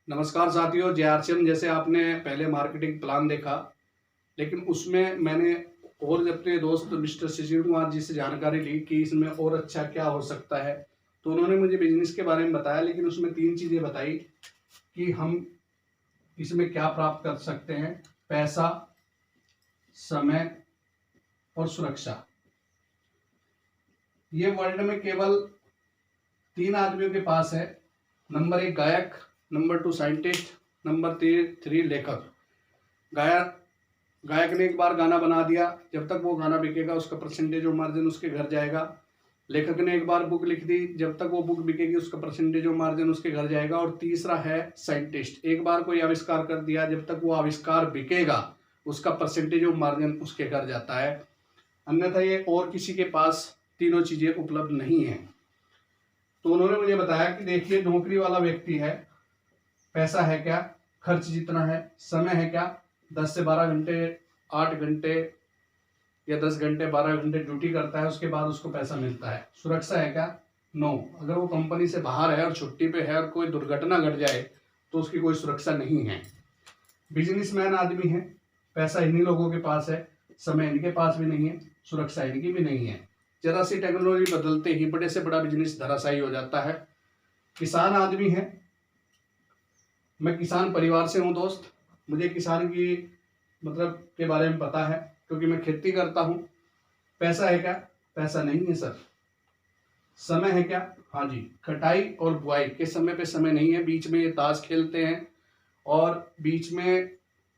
नमस्कार साथियों, जेआरसीएम जैसे आपने पहले मार्केटिंग प्लान देखा, लेकिन उसमें मैंने और अपने दोस्त मिस्टर शिशिर कुमार जी से जानकारी ली कि इसमें और अच्छा क्या हो सकता है। तो उन्होंने मुझे बिजनेस के बारे में बताया, लेकिन उसमें 3 चीज़ें बताई कि हम इसमें क्या प्राप्त कर सकते हैं: पैसा, समय और सुरक्षा। ये वर्ल्ड में केवल 3 आदमियों के पास है। नंबर 1 गायक, नंबर 2 साइंटिस्ट, नंबर 3 लेखक। गायक गायक ने एक बार गाना बना दिया, जब तक वो गाना बिकेगा उसका परसेंटेज ऑफ मार्जिन उसके घर जाएगा। लेखक ने एक बार बुक लिख दी, जब तक वो बुक बिकेगी उसका परसेंटेज ऑफ मार्जिन उसके घर जाएगा। और तीसरा है साइंटिस्ट, एक बार कोई आविष्कार कर दिया, जब तक वो आविष्कार बिकेगा उसका परसेंटेज ऑफ मार्जिन उसके घर जाता है। अन्यथा ये और किसी के पास तीनों चीजें उपलब्ध नहीं है। तो उन्होंने मुझे बताया कि देखिए, नौकरी वाला व्यक्ति है, पैसा है क्या, खर्च जितना है, समय है क्या, 10 से 12 घंटे, 8 घंटे या 10 घंटे 12 घंटे ड्यूटी करता है, उसके बाद उसको पैसा मिलता है। सुरक्षा है क्या? नो। अगर वो कंपनी से बाहर है और छुट्टी पे है और कोई दुर्घटना घट जाए तो उसकी कोई सुरक्षा नहीं है। बिजनेसमैन आदमी है, पैसा इन्हीं लोगों के पास है, समय इनके पास भी नहीं है, सुरक्षा इनकी भी नहीं है। जरा सी टेक्नोलॉजी बदलते ही बड़े से बड़ा बिजनेस धराशायी हो जाता है। किसान आदमी है, मैं किसान परिवार से हूँ दोस्त, मुझे किसान की मतलब के बारे में पता है क्योंकि मैं खेती करता हूँ। पैसा है क्या? पैसा नहीं है सर। समय है क्या? हाँ जी, कटाई और बुआई के समय पे समय नहीं है, बीच में ये ताश खेलते हैं और बीच में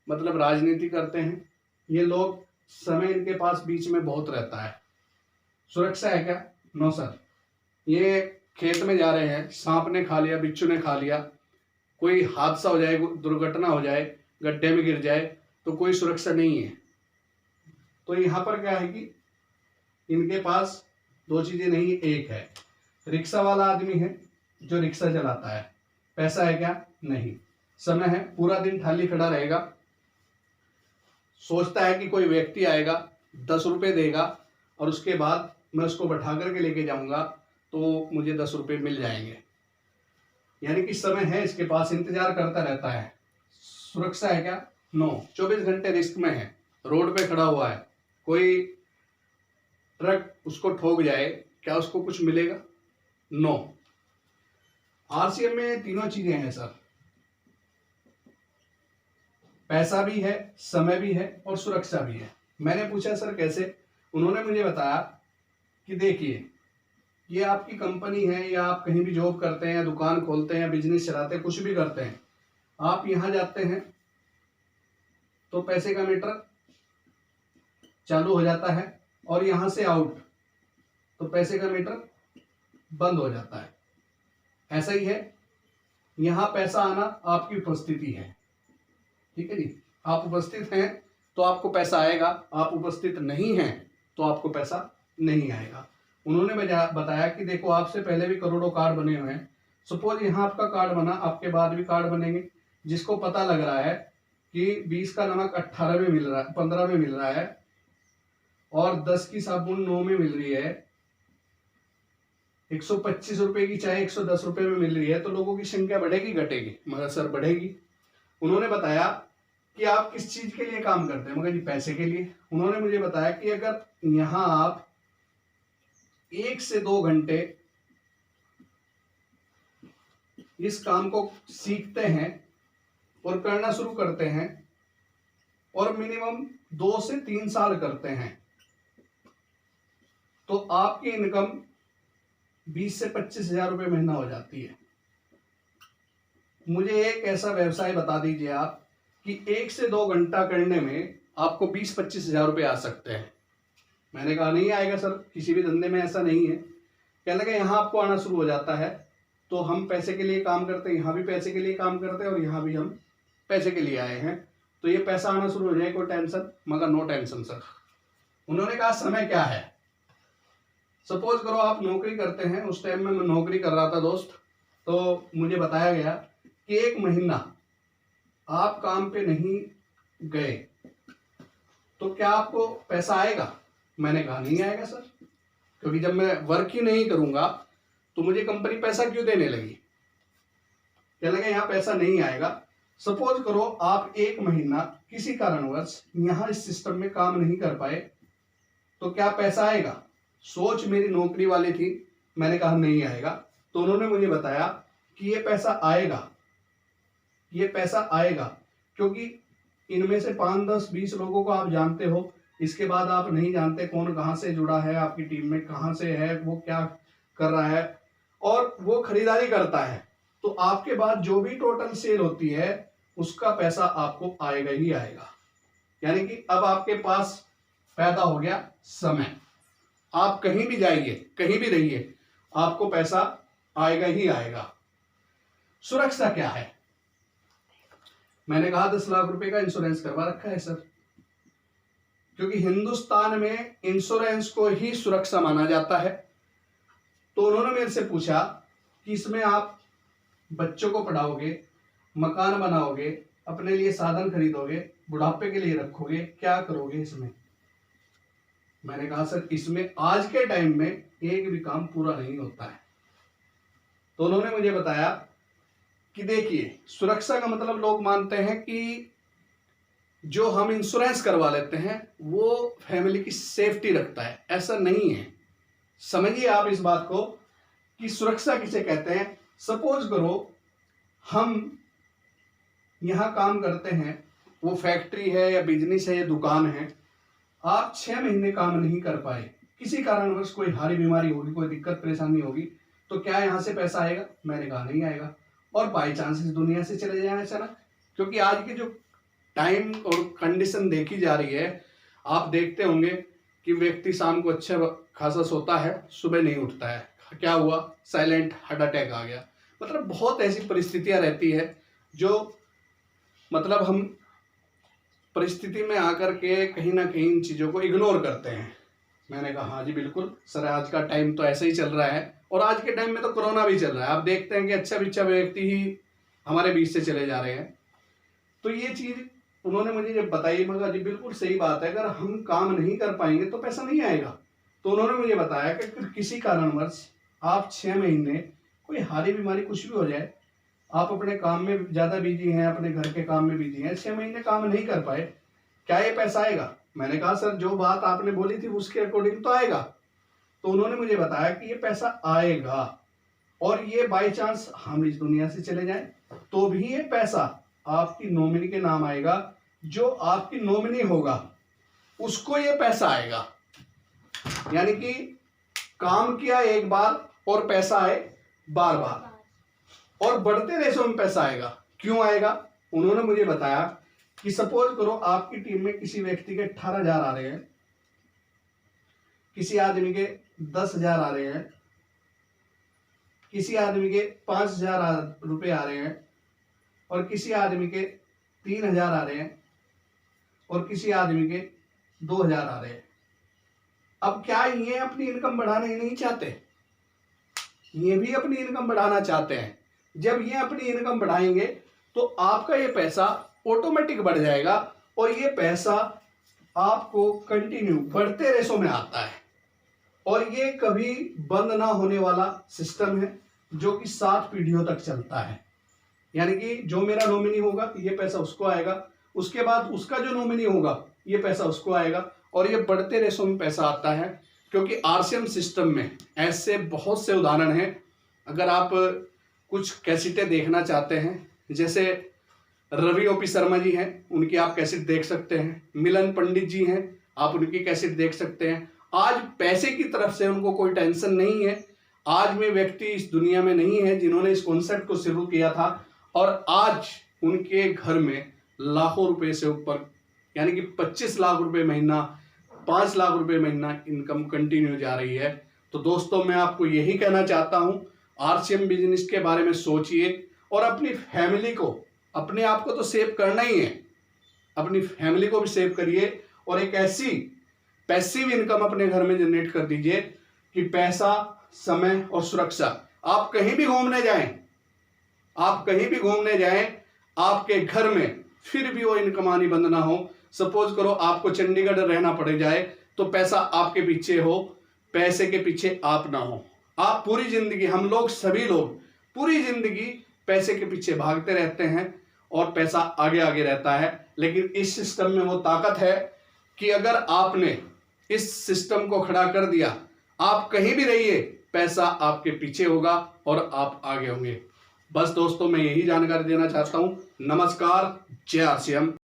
मतलब राजनीति करते हैं ये लोग। समय इनके पास बीच में बहुत रहता है। सुरक्षा है क्या? No sir. ये खेत में जा रहे हैं, सांप ने खा लिया, बिच्छू ने खा लिया, कोई हादसा हो जाए, दुर्घटना हो जाए, गड्ढे में गिर जाए तो कोई सुरक्षा नहीं है। तो यहाँ पर क्या है कि इनके पास 2 चीजें नहीं, एक है रिक्शा वाला आदमी है जो रिक्शा चलाता है। पैसा है क्या? नहीं। समय है, पूरा दिन थाली खड़ा रहेगा, सोचता है कि कोई व्यक्ति आएगा 10 रुपये देगा और उसके बाद मैं उसको बैठा करके लेके जाऊंगा तो मुझे 10 रुपये मिल जाएंगे। यानी कि समय है इसके पास, इंतजार करता रहता है। सुरक्षा है क्या? नो। 24 घंटे रिस्क में है, रोड पे खड़ा हुआ है, कोई ट्रक उसको ठोक जाए, क्या उसको कुछ मिलेगा? नो। आरसीएम में तीनों चीजें हैं सर, पैसा भी है, समय भी है और सुरक्षा भी है। मैंने पूछा सर कैसे? उन्होंने मुझे बताया कि देखिए, ये आपकी कंपनी है या आप कहीं भी जॉब करते हैं या दुकान खोलते हैं या बिजनेस चलाते हैं, कुछ भी करते हैं, आप यहां जाते हैं तो पैसे का मीटर चालू हो जाता है और यहां से आउट तो पैसे का मीटर बंद हो जाता है। ऐसा ही है, यहां पैसा आना आपकी उपस्थिति है। ठीक है जी, आप उपस्थित हैं तो आपको पैसा आएगा, आप उपस्थित नहीं हैं तो आपको पैसा नहीं आएगा। उन्होंने बताया कि देखो, आपसे पहले भी करोड़ों कार्ड बने हुए हैं, सपोज यहाँ आपका कार्ड बना, आपके बाद भी कार्ड बनेंगे। जिसको पता लग रहा है कि 20 का नमक 18 में मिल रहा है, 15 में मिल रहा है और 10 की साबुन 9 में मिल रही है, 125 रुपए की चाय 110 रुपए में मिल रही है, तो लोगों की संख्या बढ़ेगी घटेगी? मगर सर बढ़ेगी। उन्होंने बताया कि आप किस चीज के लिए काम करते हैं? मगर जी पैसे के लिए। उन्होंने मुझे बताया कि अगर यहां आप 1 से 2 घंटे इस काम को सीखते हैं और करना शुरू करते हैं और मिनिमम 2 से 3 साल करते हैं तो आपकी इनकम 20 से 25 हजार रुपये महीना हो जाती है। मुझे एक ऐसा व्यवसाय बता दीजिए आप कि 1 से 2 घंटा करने में आपको 20-25 हजार रुपये आ सकते हैं। मैंने कहा नहीं आएगा सर, किसी भी धंधे में ऐसा नहीं है। कहने लगे यहाँ आपको आना शुरू हो जाता है, तो हम पैसे के लिए काम करते हैं, यहाँ भी पैसे के लिए काम करते हैं और यहाँ भी हम पैसे के लिए आए हैं, तो ये पैसा आना शुरू हो जाए, कोई टेंशन? मगर नो टेंशन सर। उन्होंने कहा समय क्या है? सपोज करो आप नौकरी करते हैं, उस टाइम में मैं नौकरी कर रहा था दोस्त, तो मुझे बताया गया कि 1 महीना आप काम पे नहीं गए तो क्या आपको पैसा आएगा? मैंने कहा नहीं आएगा सर, क्योंकि जब मैं वर्क ही नहीं करूंगा तो मुझे कंपनी पैसा क्यों देने लगी? कहने लगे यहाँ पैसा नहीं आएगा। सपोज करो आप 1 महीना किसी कारणवश यहाँ इस सिस्टम में काम नहीं कर पाए, तो क्या पैसा आएगा? सोच मेरी नौकरी वाली थी, मैंने कहा नहीं आएगा। तो उन्होंने मुझे बताया कि ये पैसा आएगा, ये पैसा आएगा, क्योंकि इनमें से 5, 10, 20 लोगों को आप जानते हो, इसके बाद आप नहीं जानते कौन कहाँ से जुड़ा है, आपकी टीम में कहाँ से है, वो क्या कर रहा है, और वो खरीदारी करता है। तो आपके बाद जो भी टोटल सेल होती है उसका पैसा आपको आएगा ही आएगा। यानी कि अब आपके पास पैदा हो गया समय। आप कहीं भी जाइए, कहीं भी रहिए, आपको पैसा आएगा ही आएगा। सुरक्षा क्या है? मैंने कहा 10 लाख रुपए का इंश्योरेंस करवा रखा है सर, क्योंकि हिंदुस्तान में इंश्योरेंस को ही सुरक्षा माना जाता है। तो उन्होंने मेरे से पूछा कि इसमें आप बच्चों को पढ़ाओगे, मकान बनाओगे, अपने लिए साधन खरीदोगे, बुढ़ापे के लिए रखोगे, क्या करोगे इसमें? मैंने कहा सर इसमें आज के टाइम में एक भी काम पूरा नहीं होता है। तो उन्होंने मुझे बताया कि देखिए, सुरक्षा का मतलब लोग मानते हैं कि जो हम इंश्योरेंस करवा लेते हैं वो फैमिली की सेफ्टी रखता है। ऐसा नहीं है। समझिए आप इस बात को कि सुरक्षा किसे कहते हैं। सपोज करो हम यहाँ काम करते हैं, वो फैक्ट्री है या बिजनेस है या दुकान है, आप 6 महीने काम नहीं कर पाए, किसी कारणवश कोई भारी बीमारी होगी, कोई दिक्कत परेशानी होगी, तो क्या यहाँ से पैसा आएगा? मैंने कहा नहीं आएगा। और बाई चांस इस दुनिया से चले जाए अचानक, क्योंकि आज की जो टाइम और कंडीशन देखी जा रही है, आप देखते होंगे कि व्यक्ति शाम को अच्छा खासा सोता है, सुबह नहीं उठता है, क्या हुआ? साइलेंट हार्ट अटैक आ गया। मतलब बहुत ऐसी परिस्थितियां रहती है जो मतलब हम परिस्थिति में आकर के कहीं ना कहीं इन चीज़ों को इग्नोर करते हैं। मैंने कहा हाँ जी बिल्कुल सर, आज का टाइम तो ऐसे ही चल रहा है, और आज के टाइम में तो कोरोना भी चल रहा है। आप देखते हैं कि अच्छा बिच्छा व्यक्ति ही हमारे बीच से चले जा रहे हैं। तो ये चीज़ उन्होंने मुझे जब बताई, मैं कहा जी बिल्कुल सही बात है, अगर हम काम नहीं कर पाएंगे तो पैसा नहीं आएगा। तो उन्होंने मुझे बताया कि किसी कारणवश आप 6 महीने कोई हारी बीमारी कुछ भी हो जाए, आप अपने काम में ज़्यादा बिजी हैं, अपने घर के काम में बिजी हैं, 6 महीने काम नहीं कर पाए, क्या ये पैसा आएगा? मैंने कहा सर जो बात आपने बोली थी उसके अकॉर्डिंग तो आएगा। तो उन्होंने मुझे बताया कि ये पैसा आएगा, और ये बाई चांस हम इस दुनिया से चले जाएं तो भी ये पैसा आपकी नॉमिनी के नाम आएगा। जो आपकी नॉमिनी होगा उसको ये पैसा आएगा। यानी कि काम किया एक बार और पैसा आए बार बार, और बढ़ते रेशो में पैसा आएगा। क्यों आएगा? उन्होंने मुझे बताया कि सपोज करो आपकी टीम में किसी व्यक्ति के 18,000 आ रहे हैं, किसी आदमी के 10,000 आ रहे हैं, किसी आदमी के 5,000 रुपये आ रहे हैं, और किसी आदमी के 3,000 आ रहे हैं, और किसी आदमी के 2,000 आ रहे हैं। अब क्या ये अपनी इनकम बढ़ाना ही नहीं चाहते? ये भी अपनी इनकम बढ़ाना चाहते हैं। जब ये अपनी इनकम बढ़ाएंगे तो आपका ये पैसा ऑटोमेटिक बढ़ जाएगा, और ये पैसा आपको कंटिन्यू बढ़ते रेशो में आता है, और ये कभी बंद ना होने वाला सिस्टम है जो कि 7 पीढ़ियों तक चलता है। यानी कि जो मेरा नॉमिनी होगा ये पैसा उसको आएगा, उसके बाद उसका जो नॉमिनी होगा ये पैसा उसको आएगा, और ये बढ़ते रेशो में पैसा आता है। क्योंकि आरसीएम सिस्टम में ऐसे बहुत से उदाहरण हैं। अगर आप कुछ कैसेटें देखना चाहते हैं, जैसे रवि ओपी शर्मा जी हैं, उनकी आप कैसेट देख सकते हैं। मिलन पंडित जी हैं, आप उनकी कैसेट देख सकते हैं। आज पैसे की तरफ से उनको कोई टेंशन नहीं है। आज में व्यक्ति इस दुनिया में नहीं है जिन्होंने इस कॉन्सेप्ट को शुरू किया था, और आज उनके घर में लाखों रुपए से ऊपर, यानी कि 25 लाख रुपए महीना, 5 लाख रुपए महीना इनकम कंटिन्यू जा रही है। तो दोस्तों मैं आपको यही कहना चाहता हूं, आरसीएम बिजनेस के बारे में सोचिए, और अपनी फैमिली को, अपने आप को तो सेव करना ही है, अपनी फैमिली को भी सेव करिए, और एक ऐसी पैसिव इनकम अपने घर में जनरेट कर दीजिए कि पैसा, समय और सुरक्षा। आप कहीं भी घूमने जाएं, आप कहीं भी घूमने जाएं, आपके घर में फिर भी वो इनकम आनी बंद ना हो। सपोज करो आपको चंडीगढ़ रहना पड़ जाए तो पैसा आपके पीछे हो, पैसे के पीछे आप ना हो। आप पूरी जिंदगी, हम लोग सभी लोग पूरी जिंदगी पैसे के पीछे भागते रहते हैं और पैसा आगे आगे रहता है। लेकिन इस सिस्टम में वो ताकत है कि अगर आपने इस सिस्टम को खड़ा कर दिया, आप कहीं भी रहिए, पैसा आपके पीछे होगा और आप आगे होंगे। बस दोस्तों, मैं यही जानकारी देना चाहता हूं। नमस्कार, जय आर सी एम।